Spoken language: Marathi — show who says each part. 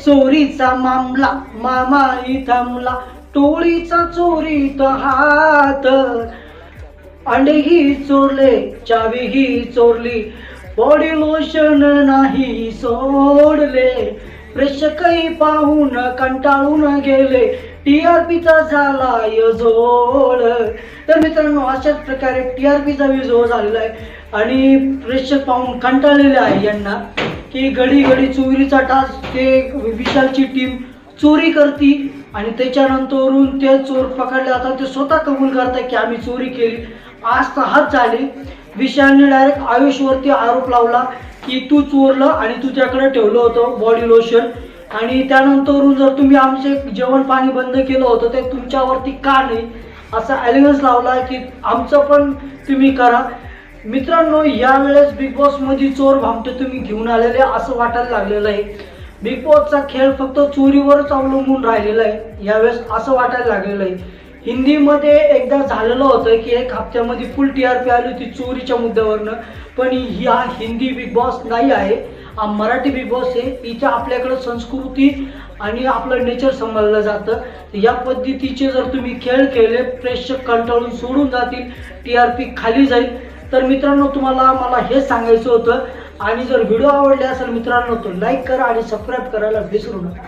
Speaker 1: चोरीचा मामला मामाई थांबला, टोळीचा चोरीत हात, अंडेही चोरले, चावीही चोरली, बॉडी लोशन नाही सोडले, प्रेक्षकही पाहून कंटाळून गेले, टीआरपीचा झाला जोड. तर मित्रांनो, अशाच प्रकारे टीआरपीचा जो झालेला आहे आणि प्रेक्षक पाहून कंटाळलेले आहे यांना की घडी घडी चोरीचा टास्क ते विशालची टीम चोरी करती आणि त्याच्यानंतरून ते चोर पकडले जातात. ते स्वतः कबूल करतात की आम्ही चोरी केली. आज हात झाली. विशालने डायरेक्ट आयुषवरती आरोप लावला की तू चोरलं आणि तू त्याकडे ठेवलं होतं बॉडी लोशन आणि त्यानंतरून जर तुम्ही आमचे जेवण पाणी बंद केलं होतं ते तुमच्यावरती का नाही असा ॲलिगन्स लावला की आमचं पण तुम्ही करा. मित्रांनो, यावेळेस बिग बॉस मध्ये चोर भामटे तुम्ही घेऊन आलेले असं वाटायला लागलेलं आहे. बिग बॉसचा खेळ फक्त चोरीवरच अवलंबून राहिलेला आहे यावेळेस असं वाटायला लागलेलं आहे. हिंदीमध्ये एकदा झालेलं होतं की एक हप्त्यामध्ये फुल टीआरपी आली होती चोरीच्या मुद्द्यावरनं, पण हा हिंदी बिग बॉस नाही आहे, हा मराठी बिग बॉस आहे. इथे आपल्याकडं संस्कृती आणि आपलं नेचर समजलं जातं. या पद्धतीचे जर तुम्ही खेळ खेळले, प्रेक्षक कंटाळून सोडून जातील, टीआरपी खाली जाईल. तर मित्रांनो, तुम्हाला मला हेच सांगायचं होतं. आणि जर व्हिडिओ आवडले असेल मित्रांनो तर लाईक करा आणि सबस्क्राईब करायला विसरू नका.